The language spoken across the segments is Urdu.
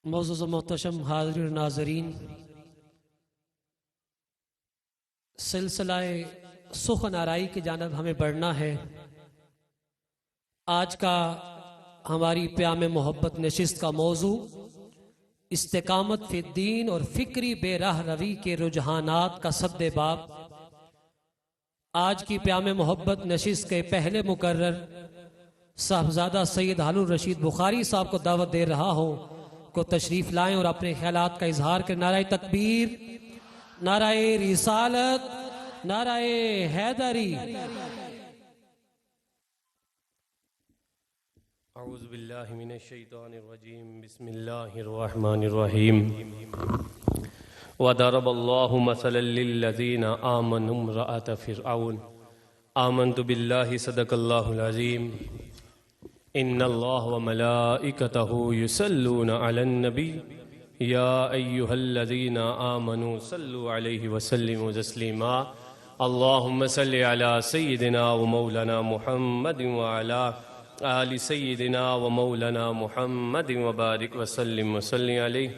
معزز و محتشم حاضرین ناظرین، سلسلہ سخن آرائی کی جانب ہمیں بڑھنا ہے۔ آج کا ہماری پیام محبت نشست کا موضوع استقامت فی الدین اور فکری بے راہ روی کے رجحانات کا سد باب۔ آج کی پیام محبت نشست کے پہلے مقرر صاحبزادہ سید حارون رشید بخاری صاحب کو دعوت دے رہا ہوں کو تشریف لائیں اور اپنے خیالات کا اظہار کریں۔ نعرہ تکبیر، نعرہ رسالت، نعرہ حیدری۔ اعوذ باللہ من الشیطان الرجیم، بسم اللہ الرحمن الرحیم۔ وضرب اللہ مثلا للذین آمنوا امرأة فرعون آمنت باللہ صدق اللہ العظیم۔ ان اللہ وملائکتہ یصلون علی النبی یا ایہا الذین آمنوا صلوا علیہ وسلموا تسلیما۔ اللہم صلی علی سیدنا ومولانا محمد وعلی آل سیدنا ومولانا محمد وبارک وسلم وسلم علیہ۔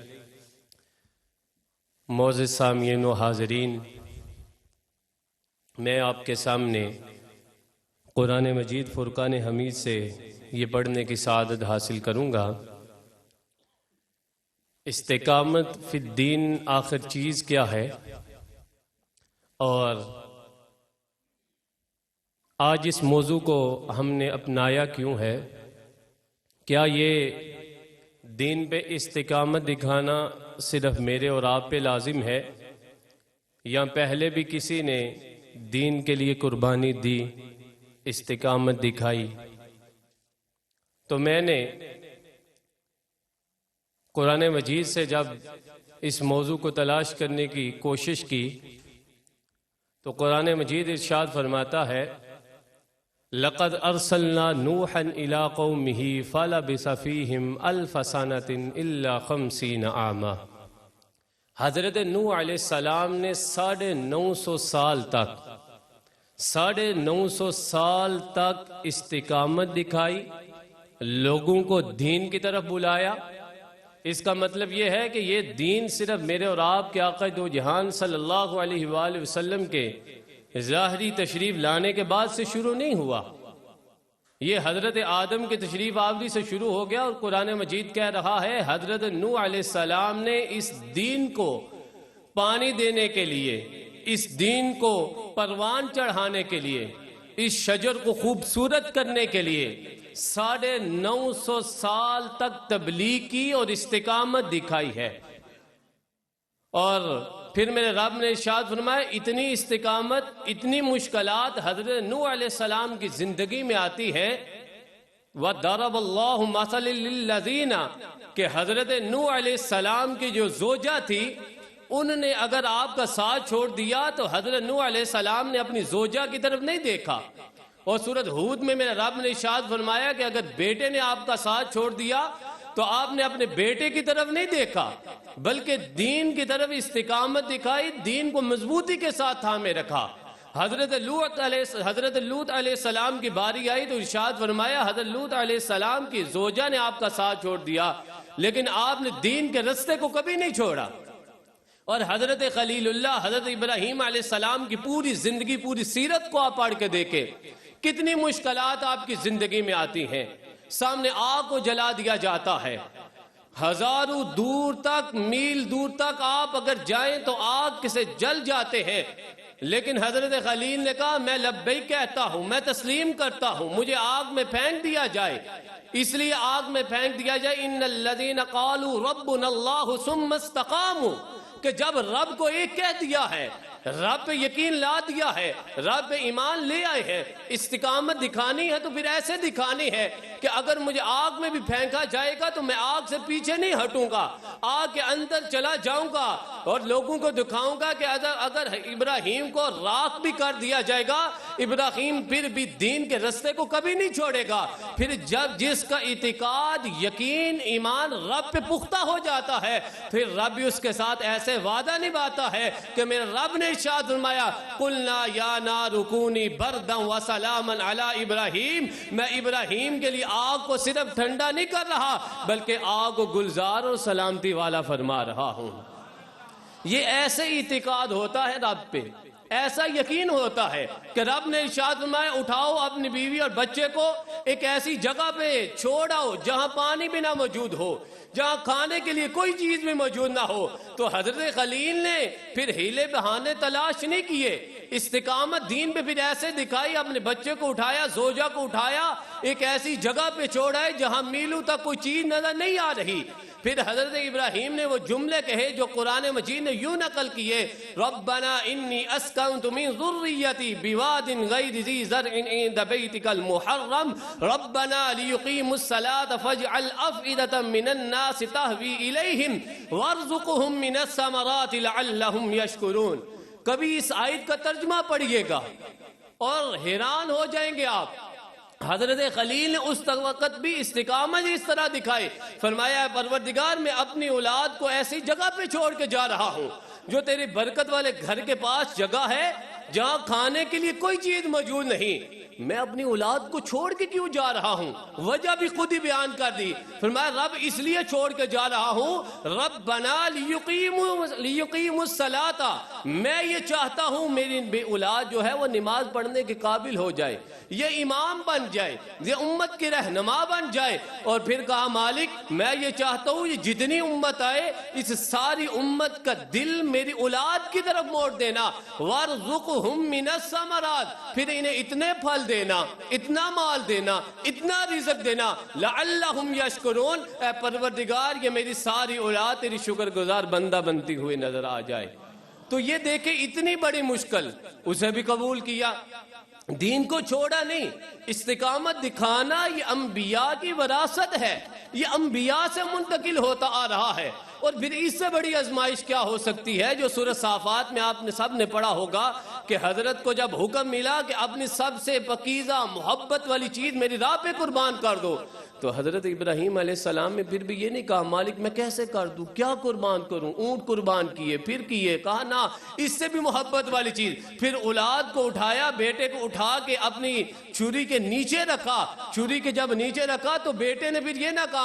معزز سامعین و حاضرین، میں آپ کے سامنے قرآن مجید فرقان حمید سے یہ پڑھنے کی سعادت حاصل کروں گا۔ استقامت فی الدین آخر چیز کیا ہے، اور آج اس موضوع کو ہم نے اپنایا کیوں ہے؟ کیا یہ دین پہ استقامت دکھانا صرف میرے اور آپ پہ لازم ہے، یا پہلے بھی کسی نے دین کے لیے قربانی دی، استقامت دکھائی؟ تو میں نے قرآن مجید سے جب اس موضوع کو تلاش کرنے کی کوشش کی تو قرآن مجید ارشاد فرماتا ہے، لَقَدْ أَرْسَلْنَا نُوحًا إِلَىٰ قَوْمِهِ فَلَبِثَ فِيهِمْ أَلْفَ سَنَةٍ إِلَّا 50 عَامًا۔ حضرت نوح علیہ السلام نے 950 سال تک استقامت دکھائی، لوگوں کو دین کی طرف بلایا۔ اس کا مطلب یہ ہے کہ یہ دین صرف میرے اور آپ کے آقا دو جہان صلی اللہ علیہ وآلہ وسلم کے ظاہری تشریف لانے کے بعد سے شروع نہیں ہوا، یہ حضرت آدم کے تشریف آوری سے شروع ہو گیا۔ اور قرآن مجید کہہ رہا ہے حضرت نوح علیہ السلام نے اس دین کو پانی دینے کے لیے، اس دین کو پروان چڑھانے کے لیے، اس شجر کو خوبصورت کرنے کے لیے 950 سال تک تبلیغ کی اور استقامت دکھائی ہے۔ اور پھر میرے رب نے ارشاد فرمایا، اتنی استقامت، اتنی مشکلات حضرت نوح علیہ السلام کی زندگی میں آتی ہے۔ وَضَرَبَ اللَّهُ مَثَلًا لِلَّذِينَ کہ حضرت نوح علیہ السلام کی جو زوجہ تھی، انہوں نے اگر آپ کا ساتھ چھوڑ دیا تو حضرت نوح علیہ السلام نے اپنی زوجہ کی طرف نہیں دیکھا۔ اور سورۃ ہود میں میرے رب نے ارشاد فرمایا کہ اگر بیٹے نے آپ کا ساتھ چھوڑ دیا تو آپ نے اپنے بیٹے کی طرف نہیں دیکھا، بلکہ دین کی طرف استقامت دکھائی، دین کو مضبوطی کے ساتھ تھامے رکھا۔ حضرت لوط علیہ السلام کی باری آئی تو ارشاد فرمایا حضرت لوط علیہ السلام کی زوجہ نے آپ کا ساتھ چھوڑ دیا، لیکن آپ نے دین کے رستے کو کبھی نہیں چھوڑا۔ اور حضرت خلیل اللہ، حضرت ابراہیم علیہ السلام کی پوری زندگی، پوری سیرت کو آپ پڑھ کے دیکھیں، کتنی مشکلات آپ کی زندگی میں آتی ہیں۔ سامنے آگ کو جلا دیا جاتا ہے، ہزاروں دور تک، میل دور تک آپ اگر جائیں تو آگ سے جل جاتے ہیں، لیکن حضرت خلیل نے کہا میں لبیک کہتا ہوں، میں تسلیم کرتا ہوں، مجھے آگ میں پھینک دیا جائے۔ اس لیے آگ میں پھینک دیا جائے، ان الذین قالوا ربنا اللہ ثم استقاموا، کہ جب رب کو ایک کہہ دیا ہے، رب پہ یقین لا دیا ہے، رب پہ ایمان لے آئے ہیں، استقامت دکھانی ہے تو پھر ایسے دکھانی ہے کہ اگر مجھے آگ میں بھی پھینکا جائے گا تو میں آگ سے پیچھے نہیں ہٹوں گا، آگ کے اندر چلا جاؤں گا اور لوگوں کو دکھاؤں گا کہ اگر ابراہیم کو راکھ بھی کر دیا جائے گا ابراہیم پھر بھی دین کے رستے کو کبھی نہیں چھوڑے گا۔ پھر جب جس کا اعتقاد، یقین، ایمان رب پہ پختہ ہو جاتا ہے، پھر رب بھی اس کے ساتھ ایسے وعدہ نبھاتا ہے کہ میرے رب نے ارشاد فرمایا قُلْنَا يَا نَارُ كُونِي بَرْدًا وَسَلَامًا عَلَىٰ ابراہیم، میں ابراہیم کے لیے آگ کو صرف ٹھنڈا نہیں کر رہا بلکہ آگ کو گلزار اور سلامتی والا فرما رہا ہوں۔ یہ ایسے اعتقاد ہوتا ہے رب پہ، ایسا یقین ہوتا ہے کہ رب نے ارشاد فرمایا اٹھاؤ اپنی بیوی اور بچے کو ایک ایسی جگہ پہ چھوڑ آؤ جہاں پانی بھی نہ موجود ہو، جہاں کھانے کے لیے کوئی چیز بھی موجود نہ ہو۔ تو حضرت خلیل نے پھر ہیلے بہانے تلاش نہیں کیے، استقامت دین پہ پھر ایسے دکھائی، اپنے بچے کو اٹھایا، زوجہ کو اٹھایا، ایک ایسی جگہ پہ چھوڑا ہے جہاں میلوں تک کوئی چیز نظر نہیں آ رہی۔ پھر حضرت ابراہیم نے وہ جملے کہے جو قرآن مجید نے یوں نقل کیے، ربنا انی اسکنت من ذریتی بواد غیر ذی زرع عند بیتک المحرم ربنا لیقیموا الصلاة فاجعل افئدة من الناس تہوی الیہم وارزقہم من الثمرات لعلہم یشکرون۔ کبھی اس آیت کا ترجمہ پڑھیے گا اور حیران ہو جائیں گے آپ۔ حضرت خلیل نے اس وقت بھی استقامت اس طرح دکھائے، فرمایا پروردگار میں اپنی اولاد کو ایسی جگہ پہ چھوڑ کے جا رہا ہوں جو تیری برکت والے گھر کے پاس جگہ ہے جہاں کھانے کے لیے کوئی چیز موجود نہیں، میں اپنی اولاد کو چھوڑ کے کیوں جا رہا ہوں؟ وجہ بھی خود ہی بیان کر دی، فرمایا رب اس لیے چھوڑ کے جا رہا ہوں ربنا لیقیموا الصلاۃ، میں یہ چاہتا ہوں میری بے اولاد جو ہے وہ نماز پڑھنے کے قابل ہو جائے، یہ امام بن جائے، یہ امت کی رہنما بن جائے۔ اور پھر کہا مالک میں یہ چاہتا ہوں یہ جتنی امت آئے اس ساری امت کا دل میری اولاد کی طرف موڑ دینا، وارزقہم من الثمرات، پھر انہیں اتنے پھل دینا، اتنا مال دینا، اتنا رزق دینا، لعلہم یشکرون، اے پروردگار یہ میری ساری اولاد تیری شکر گزار بندہ بنتی ہوئی نظر آ جائے۔ تو یہ دیکھیں اتنی بڑی مشکل، اسے بھی قبول کیا، دین کو چھوڑا نہیں۔ استقامت دکھانا یہ انبیاء کی وراثت ہے، یہ انبیاء سے منتقل ہوتا آ رہا ہے۔ اور پھر اس سے بڑی آزمائش کیا ہو سکتی ہے جو سورہ صافات میں آپ نے سب نے پڑھا ہوگا کہ حضرت کو جب حکم ملا کہ اپنی سب سے پاکیزہ محبت والی چیز میری راہ پہ قربان کر دو، تو حضرت ابراہیم علیہ السلام نے پھر بھی یہ نہیں کہا مالک میں کیسے کر دوں، کیا قربان کروں، اونٹ قربان کیے، پھر کیے، کہا نا اس سے بھی محبت والی چیز۔ پھر اولاد کو اٹھایا، بیٹے کو اٹھا کے اپنی چھری کے نیچے رکھا، چھری کے جب نیچے رکھا تو بیٹے نے پھر یہ نہ کہا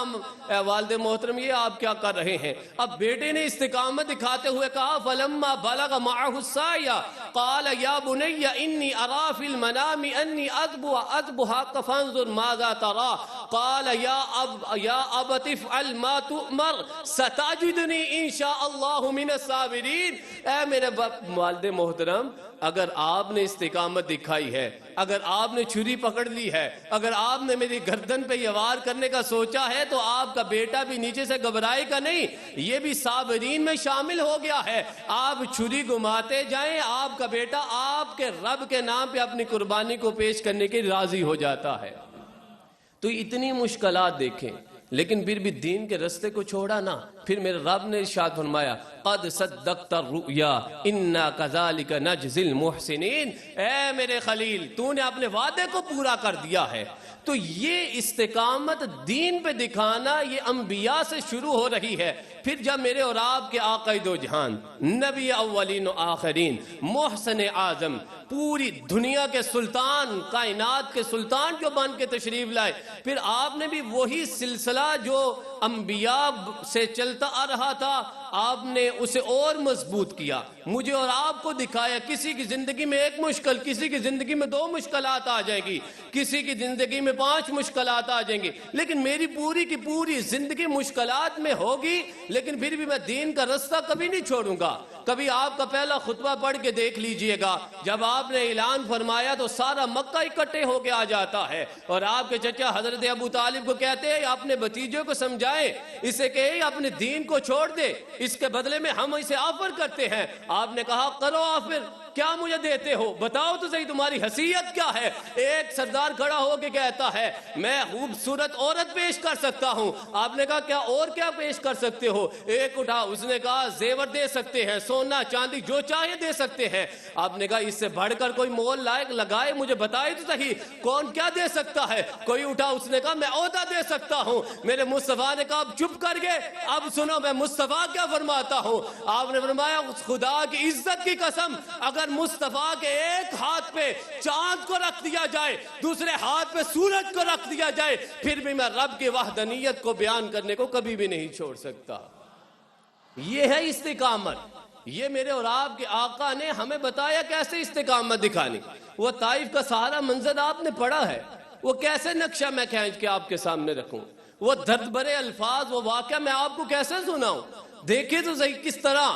اے والد محترم یہ آپ کیا کر رہے ہیں، اب بیٹے نے استقامت دکھاتے ہوئے کہا فلما بلغ معه السعي قال يا بني اني ارى في المنام اني اذبحك فانظر ماذا ترى قال يا ابت افعل ما تؤمر ستجدني ان شاء الله من الصابرين۔ اے میرے والد محترم اگر آپ نے استقامت دکھائی ہے، اگر آپ نے چھری پکڑ لی ہے، اگر آپ نے میری گردن پہ یہ وار کرنے کا سوچا ہے تو آپ کا بیٹا بھی نیچے سے گھبرائے گا نہیں، یہ بھی صابرین میں شامل ہو گیا ہے۔ آپ چھری گھماتے جائیں، آپ کا بیٹا آپ کے رب کے نام پہ اپنی قربانی کو پیش کرنے کے راضی ہو جاتا ہے۔ تو اتنی مشکلات دیکھیں لیکن پھر بھی دین کے رستے کو چھوڑا نہ۔ پھر میرے رب نے ارشاد فرمایا قد صدقت الرؤیا انا کذالک نجزی المحسنین، اے میرے خلیل تو نے اپنے وعدے کو پورا کر دیا ہے۔ تو یہ استقامت دین پہ دکھانا یہ انبیاء سے شروع ہو رہی ہے۔ پھر جب میرے اور آپ کے آقا دو جہان، نبی اولین و آخرین، محسن اعظم، پوری دنیا کے سلطان، کائنات کے سلطان جو بن کے تشریف لائے، پھر آپ نے بھی وہی سلسلہ جو انبیاء سے چلتا آ رہا تھا آپ نے اسے اور مضبوط کیا، مجھے اور آپ کو دکھایا کسی کی زندگی میں ایک مشکل، کسی کی زندگی میں 2 مشکلات آ جائیں گی، کسی کی زندگی میں 5 مشکلات آ جائیں گی، لیکن میری پوری کی پوری زندگی مشکلات میں ہوگی، لیکن پھر بھی میں دین کا رستہ کبھی نہیں چھوڑوں گا۔ کبھی آپ کا پہلا خطبہ پڑھ کے دیکھ لیجئے گا، جب آپ نے اعلان فرمایا تو سارا مکہ اکٹھے ہو کے آ جاتا ہے، اور آپ کے چچا حضرت ابو طالب کو کہتے ہیں اپنے بھتیجوں کو سمجھا جائیں, اسے کہیں اپنے دین کو چھوڑ دے, اس کے بدلے میں ہم اسے آفر کرتے ہیں. آپ نے کہا کرو آفر, کیا مجھے دیتے ہو, بتاؤ تو صحیح تمہاری حیثیت کیا ہے. ایک سردار کھڑا ہو کے کہتا ہے میں خوبصورت عورت پیش کر سکتا ہوں. آپ نے کہا کیا اور کیا پیش کر سکتے ہو. ایک اٹھا, اس نے کہا زیور دے سکتے ہیں, سونا چاندی جو چاہے دے سکتے ہیں. آپ نے کہا اس سے بڑھ کر کوئی مول لائق لگائے, مجھے بتائے تو صحیح کون کیا دے سکتا ہے. کوئی اٹھا, اس نے کہا میں عہدہ دے سکتا ہوں. میرے مصطفیٰ نے کہا اب چپ کر گئے, اب سنو میں مصطفیٰ کیا فرماتا ہوں. آپ نے فرمایا اس خدا کی عزت کی قسم, اگر مصطفیٰ کے ایک ہاتھ پہ چاند کو رکھ دیا جائے, دوسرے ہاتھ پہ سورج کو رکھ دیا جائے, پھر بھی میں رب کی وحدانیت کو بیان کرنے کو کبھی بھی نہیں چھوڑ سکتا. یہ ہے استقامت. یہ میرے اور آپ کے آقا نے ہمیں بتایا کیسے استقامت دکھانی. وہ طائف کا سارا منظر آپ نے پڑھا ہے, وہ کیسے نقشہ میں کھینچ کے آپ کے سامنے رکھوں, وہ درد بھرے الفاظ, وہ واقعہ میں آپ کو کیسے سناؤں. دیکھیں تو صحیح کس طرح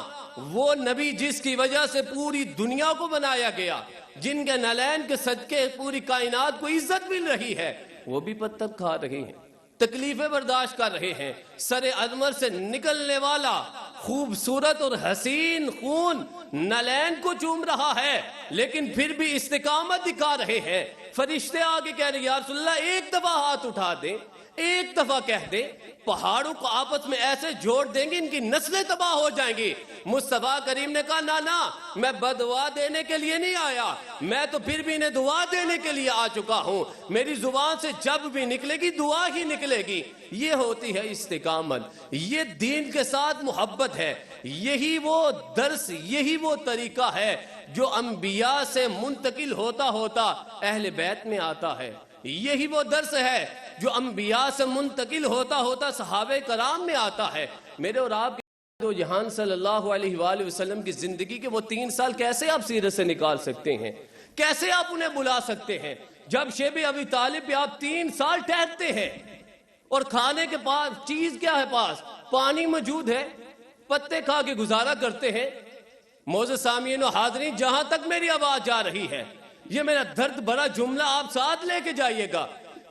وہ نبی جس کی وجہ سے پوری دنیا کو بنایا گیا, جن کے نالین کے صدقے پوری کائنات کو عزت مل رہی ہے, وہ بھی پتھر کھا رہے ہیں, تکلیفیں برداشت کر رہے ہیں. سر انور سے نکلنے والا خوبصورت اور حسین خون نالین کو چوم رہا ہے, لیکن پھر بھی استقامت دکھا رہے ہیں. فرشتے آگے کہہ رہے ہیں یا رسول اللہ ایک دفعہ ہاتھ اٹھا دیں, ایک دفعہ کہہ دیں, پہاڑوں کو آپس میں ایسے جوڑ دیں گے ان کی نسلیں تباہ ہو جائیں گی. مصطفیٰ کریم نے کہا نا میں بدعا دینے کے لیے نہیں آیا, میں تو پھر بھی انہیں دعا دینے کے لیے آ چکا ہوں. میری زبان سے جب بھی نکلے گی دعا ہی نکلے گی. یہ ہوتی ہے استقامت, یہ دین کے ساتھ محبت ہے. یہی وہ درس, یہی وہ طریقہ ہے جو انبیاء سے منتقل ہوتا ہوتا اہل بیت میں آتا ہے. یہی وہ درس ہے جو انبیاء سے منتقل ہوتا ہوتا صحابہ کرام میں آتا ہے. میرے اور آپ کے دو جہان صلی اللہ علیہ وآلہ وسلم کی زندگی کے وہ 3 سال کیسے آپ سیرت سے نکال سکتے ہیں, کیسے آپ انہیں بلا سکتے ہیں. جب شیب ابی طالب پہ آپ 3 سال ٹھہرتے ہیں اور کھانے کے پاس چیز کیا ہے, پاس پانی موجود ہے, پتے کھا کے گزارا کرتے ہیں. معزز سامعین و حاضرین, جہاں تک میری آواز جا رہی ہے یہ میرا درد بھرا جملہ آپ ساتھ لے کے جائیے گا.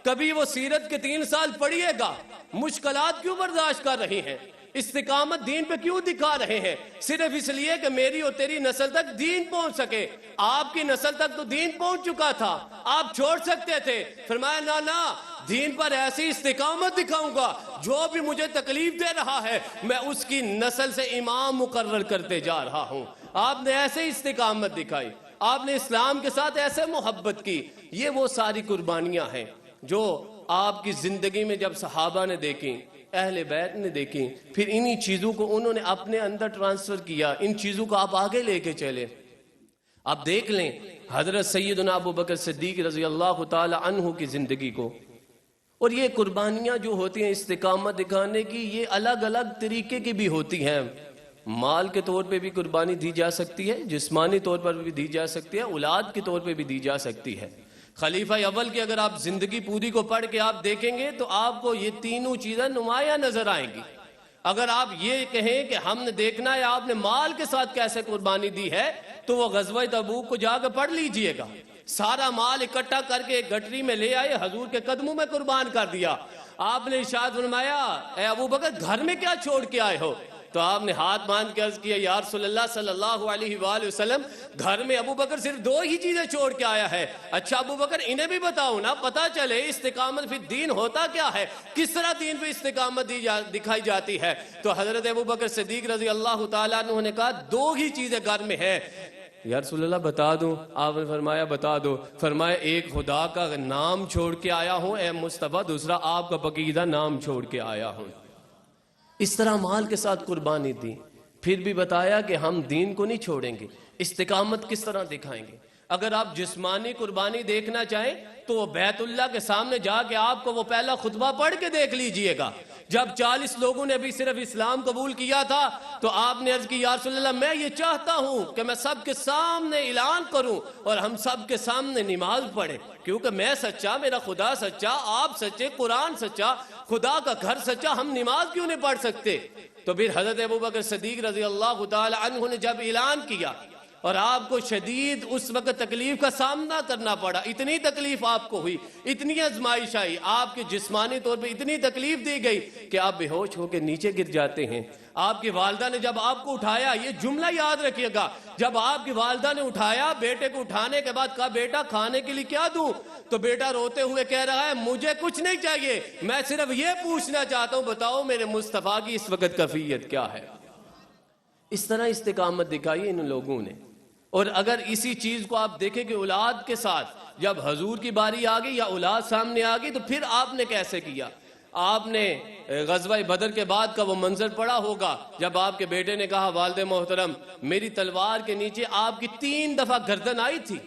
کبھی وہ سیرت کے 3 سال پڑھیے گا, مشکلات کیوں برداشت کر رہی ہیں, استقامت دین پہ کیوں دکھا رہے ہیں, صرف اس لیے کہ میری اور تیری نسل تک دین پہنچ سکے. آپ کی نسل تک تو دین پہنچ چکا تھا, آپ چھوڑ سکتے تھے. فرمایا نا دین پر ایسی استقامت دکھاؤں گا, جو بھی مجھے تکلیف دے رہا ہے میں اس کی نسل سے امام مقرر کرتے جا رہا ہوں. آپ نے ایسے استقامت دکھائی, آپ نے اسلام کے ساتھ ایسے محبت کی. یہ وہ ساری قربانیاں ہیں جو آپ کی زندگی میں جب صحابہ نے دیکھیں, اہل بیت نے دیکھیں, پھر انہی چیزوں کو انہوں نے اپنے اندر ٹرانسفر کیا. ان چیزوں کو آپ آگے لے کے چلے. آپ دیکھ لیں حضرت سیدنا ابو بکر صدیق رضی اللہ تعالی عنہ کی زندگی کو, اور یہ قربانیاں جو ہوتی ہیں استقامت دکھانے کی, یہ الگ الگ طریقے کی بھی ہوتی ہیں. مال کے طور پہ بھی قربانی دی جا سکتی ہے, جسمانی طور پر بھی دی جا سکتی ہے, اولاد کے طور پہ بھی دی جا سکتی ہے. خلیفہ اول کی اگر آپ زندگی پوری کو پڑھ کے آپ دیکھیں گے تو آپ کو یہ تینوں چیزیں نمایاں نظر آئیں گی. اگر آپ یہ کہیں کہ ہم نے دیکھنا ہے آپ نے مال کے ساتھ کیسے قربانی دی ہے, تو وہ غزوہ تبوک کو جا کے پڑھ لیجئے گا. سارا مال اکٹھا کر کے ایک گٹری میں لے آئے, حضور کے قدموں میں قربان کر دیا. آپ نے ارشاد فرمایا اے ابو بکر گھر میں کیا چھوڑ کے آئے ہو, تو آپ نے ہاتھ باندھ کے عرض کیا یا رسول اللہ صلی اللہ علیہ وآلہ وسلم گھر میں ابو بکر صرف 2 ہی چیزیں چھوڑ کے آیا ہے. اچھا ابو بکر انہیں بھی بتاؤ نا, پتا چلے استقامت پھر دین ہوتا کیا ہے, کس طرح دین پہ استقامت دکھائی جاتی ہے. تو حضرت ابو بکر صدیق رضی اللہ تعالیٰ عنہ نے کہا 2 ہی چیزیں گھر میں ہیں. یا رسول اللہ بتا دوں, آپ نے فرمایا بتا دو. فرمایا ایک خدا کا نام چھوڑ کے آیا ہوں اے مصطفیٰ, دوسرا آپ کا پاکیزہ نام چھوڑ کے آیا ہوں. اس طرح مال کے ساتھ قربانی دی. پھر بھی بتایا کہ ہم دین کو نہیں چھوڑیں گے. استقامت کس طرح دکھائیں گے. اگر آپ جسمانی قربانی دیکھنا چاہیں تو وہ بیت اللہ کے سامنے جا کے آپ کو وہ پہلا خطبہ پڑھ کے دیکھ لیجئے گا. جب 40 لوگوں نے بھی صرف اسلام قبول کیا تھا تو آپ نے عرض کی یا رسول اللہ میں یہ چاہتا ہوں کہ میں سب کے سامنے اعلان کروں اور ہم سب کے سامنے نماز پڑھیں, کیونکہ میں سچا, میرا خدا سچا, آپ سچے, قرآن سچا, خدا کا گھر سچا, ہم نماز کیوں نہیں پڑھ سکتے. تو پھر حضرت ابو بکر صدیق رضی اللہ تعالی عنہ نے جب اعلان کیا, اور آپ کو شدید اس وقت تکلیف کا سامنا کرنا پڑا، اتنی تکلیف آپ کو ہوئی، اتنی آزمائش آئی، آپ کے جسمانی طور پہ اتنی تکلیف دی گئی کہ آپ بے ہوش ہو کے نیچے گر جاتے ہیں۔ آپ کی والدہ نے جب آپ کو اٹھایا، یہ جملہ یاد رکھیے گا، جب آپ کی والدہ نے اٹھایا، بیٹے کو اٹھانے کے بعد کہا بیٹا کھانے کے لیے کیا دوں، تو بیٹا روتے ہوئے کہہ رہا ہے مجھے کچھ نہیں چاہیے، میں صرف یہ پوچھنا چاہتا ہوں بتاؤ میرے مصطفیٰ کی اس وقت کیفیت کیا ہے۔ اس طرح استقامت دکھائی ان لوگوں نے۔ اور اگر اسی چیز کو آپ دیکھیں کہ اولاد کے ساتھ جب حضور کی باری آ گئی یا اولاد سامنے آ گئی تو پھر آپ نے کیسے کیا؟ آپ نے غزوہ بدر کے بعد کا وہ منظر پڑا ہوگا جب آپ کے بیٹے نے کہا والد محترم میری تلوار کے نیچے آپ کی 3 دفعہ گردن آئی تھی،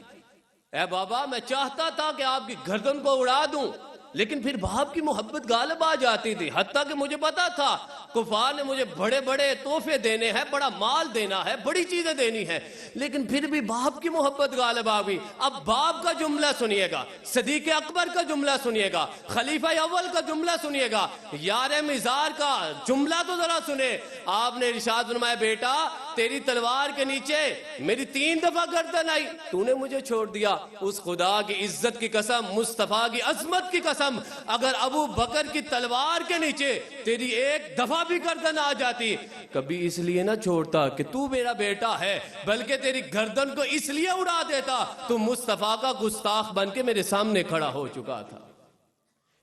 اے بابا میں چاہتا تھا کہ آپ کی گردن کو اڑا دوں، لیکن پھر باپ کی محبت غالب آ جاتی تھی، حتیٰ کہ مجھے پتا تھا کفار نے مجھے بڑے بڑے تحفے دینے ہیں، بڑا مال دینا ہے، بڑی چیزیں دینی ہیں، لیکن پھر بھی باپ کی محبت غالب آ گئی۔ اب باپ کا جملہ سنیے گا، صدیق اکبر کا جملہ سنیے گا، خلیفہ اول کا جملہ سنیے گا، یار مزار کا جملہ تو ذرا سنے۔ آپ نے ارشاد فرمایا بیٹا تیری تلوار کے نیچے میری 3 دفعہ گردن آئی، تو نے مجھے چھوڑ دیا، اس خدا کی عزت کی قسم، مصطفیٰ کی عظمت کی قسم، اگر ابو بکر کی تلوار کے نیچے تیری 1 دفعہ بھی گردن آ جاتی، کبھی اس لیے نہ چھوڑتا کہ تو میرا بیٹا ہے، بلکہ تیری گردن کو اس لیے اڑا دیتا تو مصطفیٰ کا گستاخ بن کے میرے سامنے کھڑا ہو چکا تھا۔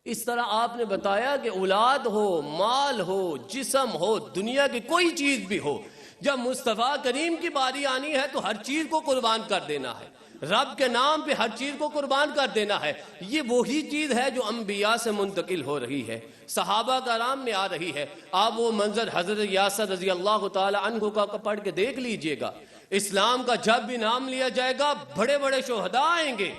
اس طرح آپ نے بتایا کہ اولاد ہو، مال ہو، جسم ہو، دنیا کی کوئی چیز بھی ہو، جب مصطفیٰ کریم کی باری آنی ہے تو ہر چیز کو قربان کر دینا ہے، رب کے نام پہ ہر چیز کو قربان کر دینا ہے۔ یہ وہی چیز ہے جو انبیاء سے منتقل ہو رہی ہے، صحابہ کرام میں آ رہی ہے۔ آپ وہ منظر حضرت یاسر رضی اللہ تعالی عنہ کا پڑھ کے دیکھ لیجئے گا، اسلام کا جب بھی نام لیا جائے گا بڑے بڑے شہداء آئیں گے،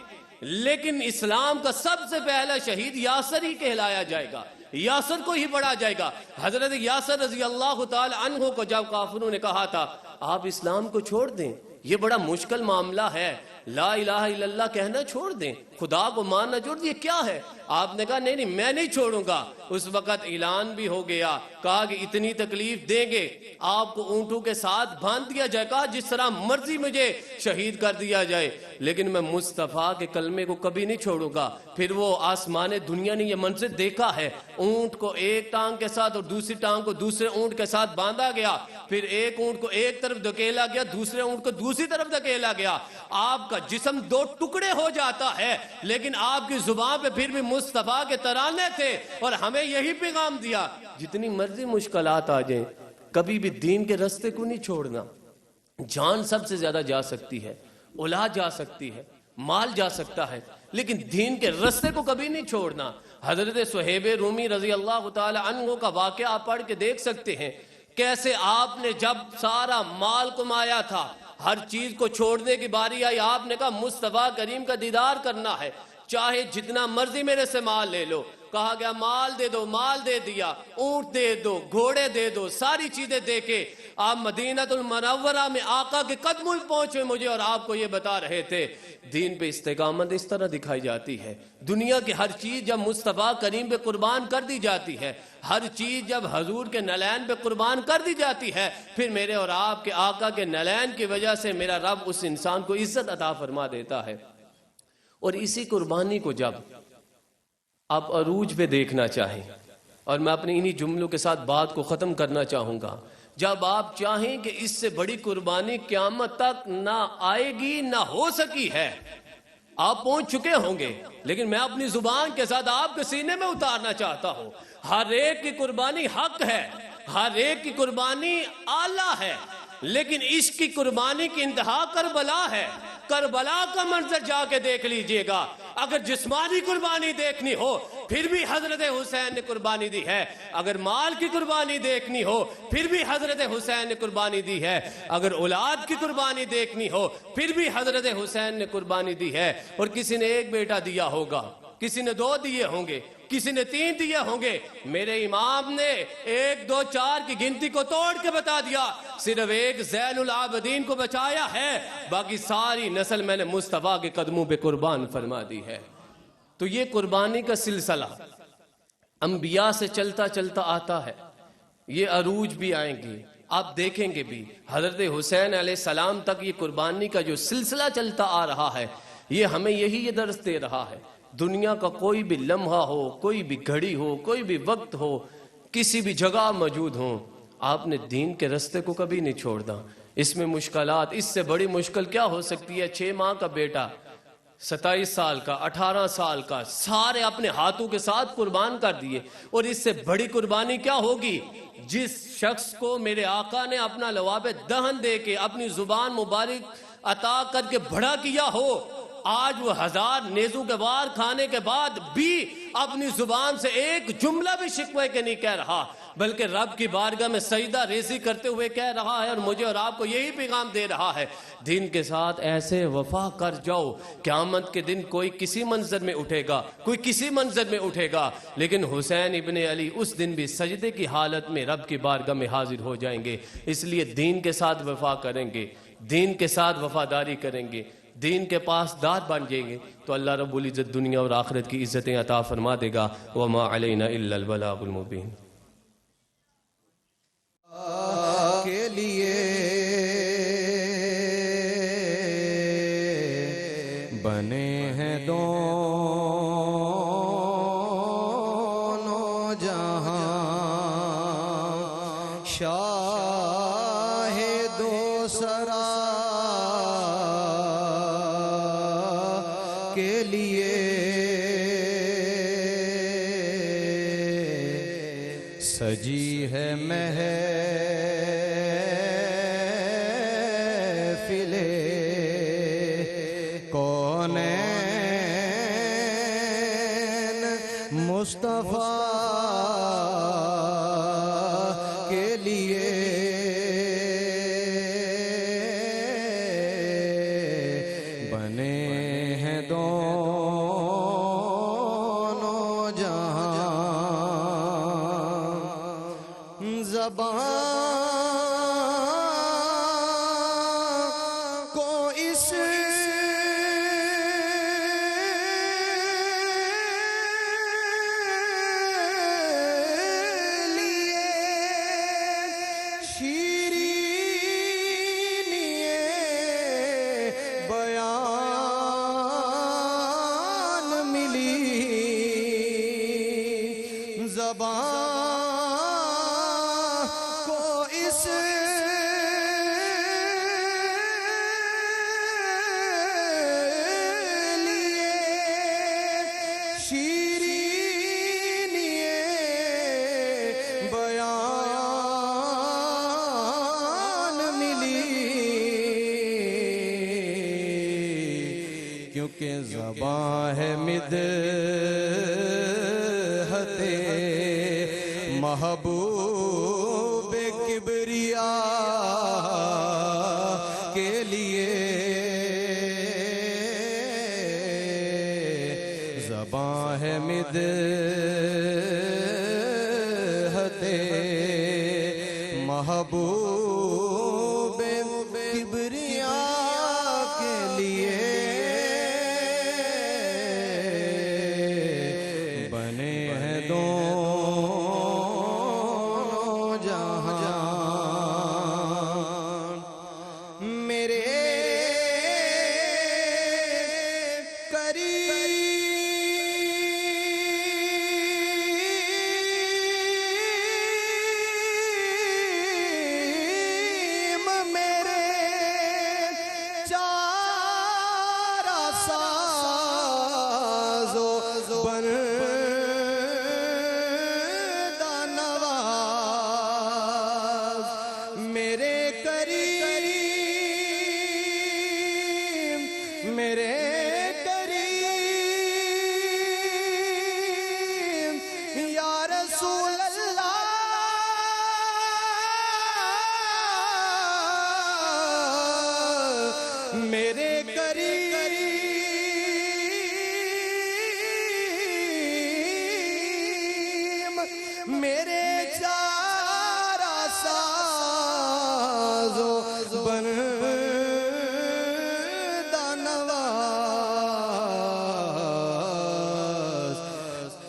لیکن اسلام کا سب سے پہلا شہید یاسر ہی کہلایا جائے گا، یاسر کو ہی پڑھا جائے گا۔ حضرت یاسر رضی اللہ تعالی عنہ کو جب کافروں نے کہا تھا آپ اسلام کو چھوڑ دیں، یہ بڑا مشکل معاملہ ہے، لا الہ الا اللہ کہنا چھوڑ دیں، خدا کو ماننا چھوڑ دیں، یہ کیا ہے؟ آپ نے کہا نہیں میں نہیں چھوڑوں گا۔ اس وقت اعلان بھی ہو گیا، کہا کہ اتنی تکلیف دیں گے، آپ کو اونٹوں کے ساتھ باندھ دیا جائے گا، جس طرح مرضی مجھے شہید کر دیا جائے، لیکن میں مصطفیٰ کے کلمے کو کبھی نہیں چھوڑوں گا۔ پھر وہ آسمان دنیا نے یہ منظر دیکھا ہے، اونٹ کو ایک ٹانگ کے ساتھ اور دوسری ٹانگ کو دوسرے اونٹ کے ساتھ باندھا گیا، پھر ایک اونٹ کو ایک طرف دھکیلا گیا، دوسرے اونٹ کو دوسری طرف دھکیلا گیا، آپ کا جسم 2 ٹکڑے ہو جاتا ہے، لیکن آپ کی زبان پہ پھر بھی مصطفیٰ کے ترانے تھے، اور ہمیں یہی پیغام دیا جتنی مرضی مشکلات آ جائیں کبھی بھی دین کے رستے کو نہیں چھوڑنا۔ جان سب سے زیادہ جا سکتی ہے، اولاد جا سکتی ہے، مال جا سکتا ہے، لیکن دین کے رستے کو کبھی نہیں چھوڑنا۔ حضرت صہیب رومی رضی اللہ تعالی عنہ کا واقعہ آپ پڑھ کے دیکھ سکتے ہیں، کیسے آپ نے جب سارا مال کمایا تھا، ہر چیز کو چھوڑنے کی باری آئی، آپ نے کہا مصطفیٰ کریم کا دیدار کرنا ہے، چاہے جتنا مرضی میرے سے مال لے لو۔ کہا گیا مال دے دو، مال دے دیا، اونٹ دے دو، گھوڑے دے دو، ساری چیزیں دے کے آپ مدینہ المنورہ میں آقا کے قدموں پہنچے مجھے، اور آپ کو یہ بتا رہے تھے دین پہ استقامت اس طرح دکھائی جاتی ہے۔ دنیا کی ہر چیز جب مصطفیٰ کریم پہ قربان کر دی جاتی ہے، ہر چیز جب حضور کے نلین پہ قربان کر دی جاتی ہے، پھر میرے اور آپ کے آقا کے نلین کی وجہ سے میرا رب اس انسان کو عزت عطا فرما دیتا ہے۔ اور اسی قربانی کو جب آپ عروج پہ دیکھنا چاہیں، اور میں اپنے انہی جملوں کے ساتھ بات کو ختم کرنا چاہوں گا، جب آپ چاہیں کہ اس سے بڑی قربانی قیامت تک نہ آئے گی نہ ہو سکی ہے، آپ پہنچ چکے ہوں گے، لیکن میں اپنی زبان کے ساتھ آپ کے سینے میں اتارنا چاہتا ہوں، ہر ایک کی قربانی حق ہے، ہر ایک کی قربانی اعلیٰ ہے، لیکن اس کی قربانی کی انتہا کربلا ہے۔ کربلا کا منظر جا کے دیکھ لیجئے گا، اگر جسمانی قربانی دیکھنی ہو پھر بھی حضرت حسین نے قربانی دی ہے، اگر مال کی قربانی دیکھنی ہو پھر بھی حضرت حسین نے قربانی دی ہے، اگر اولاد کی قربانی دیکھنی ہو پھر بھی حضرت حسین نے قربانی دی ہے۔ اور کسی نے 1 بیٹا دیا ہوگا، کسی نے 2 دیے ہوں گے، کسی نے 3 دیے ہوں گے، میرے امام نے 1 2 4 کی گنتی کو توڑ کے بتا دیا، صرف ایک زین العابدین کو بچایا ہے، باقی ساری نسل میں نے مصطفیٰ کے قدموں پہ قربان فرما دی ہے۔ تو یہ قربانی کا سلسلہ انبیاء سے چلتا چلتا آتا ہے، یہ عروج بھی آئیں گے، آپ دیکھیں گے بھی حضرت حسین علیہ السلام تک یہ قربانی کا جو سلسلہ چلتا آ رہا ہے، یہ ہمیں یہی درس دے رہا ہے۔ دنیا کا کوئی بھی لمحہ ہو، کوئی بھی گھڑی ہو، کوئی بھی وقت ہو، کسی بھی جگہ موجود ہوں، آپ نے دین کے رستے کو کبھی نہیں چھوڑنا۔ اس میں مشکلات، اس سے بڑی مشکل کیا ہو سکتی ہے؟ 6 ماہ کا بیٹا، 27 سال کا، 18 سال کا، سارے اپنے ہاتھوں کے ساتھ قربان کر دیے، اور اس سے بڑی قربانی کیا ہوگی؟ جس شخص کو میرے آقا نے اپنا لواب دہن دے کے، اپنی زبان مبارک عطا کر کے بڑا کیا ہو، آج وہ 1000 نیزوں کے وار کھانے کے بعد بھی اپنی زبان سے ایک جملہ بھی شکوے کے نہیں کہہ رہا، بلکہ رب کی بارگاہ میں سجدہ ریزی کرتے ہوئے کہہ رہا ہے، اور مجھے اور آپ کو یہی پیغام دے رہا ہے، دین کے ساتھ ایسے وفا کر جاؤ۔ قیامت کے دن کوئی کسی منظر میں اٹھے گا، کوئی کسی منظر میں اٹھے گا، لیکن حسین ابن علی اس دن بھی سجدے کی حالت میں رب کی بارگاہ میں حاضر ہو جائیں گے۔ اس لیے دین کے ساتھ وفا کریں گے، دین کے ساتھ وفاداری کریں گے، دین کے پاس دار بن جائیں گے، تو اللہ رب العزت دنیا اور آخرت کی عزتیں عطا فرما دے گا۔ وما علینا الا البلاغ المبین۔ کے لیے بنے ہیں دونوں جہاں، شاہ دو سرا کے لیے سجی ہے محفل کونین، مصطفیٰ کے لیے بنے ہیں دونوں جہاں، زبان کو اس لیے شیرینی بیان ملی، زبان اس لیے شیرینی بیان ملی، کیونکہ زبان ہے مدحت محبوب کبریا کے لیے، زبان ہے مدحت محبوب کبریا کے لیے بنے ہیں دونوں جہاں، میرے کریم میرے چارہ ساز و بندہ نواز، میرے کریم میرے کریم یا رسول اللہ، میرے کریم میرے چارہ ساز و بندہ نواز،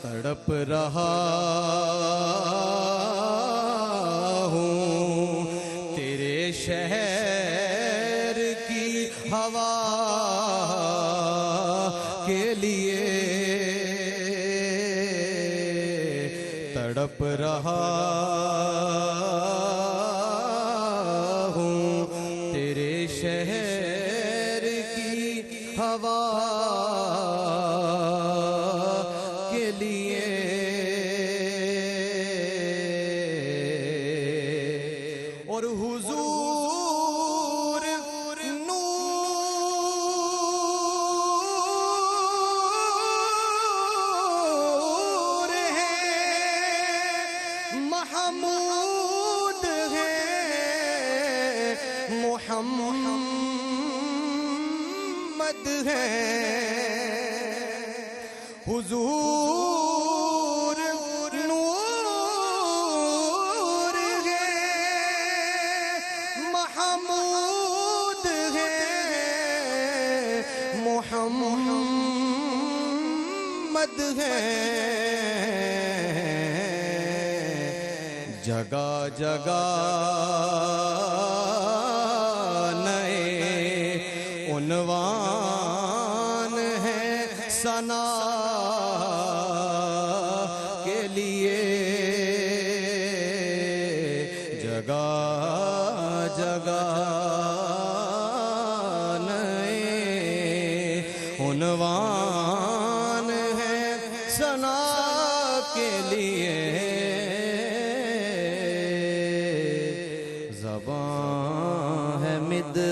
تڑپ رہا ہوں تڑپ رہا ہوں تیرے شہر کی ہوا کے لیے، اور حضور نور ہے، محمود ہے، محمد ہے، حضور نور ہے، محمود ہے، محمد ہے، جگہ جگہ نئے عنوان ہیں ثنا کے لیے، جگہ جگہ نئے عنوان ہیں ثنا کے لیے، زبان ہے مدحت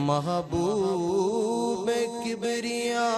محبوب کبریا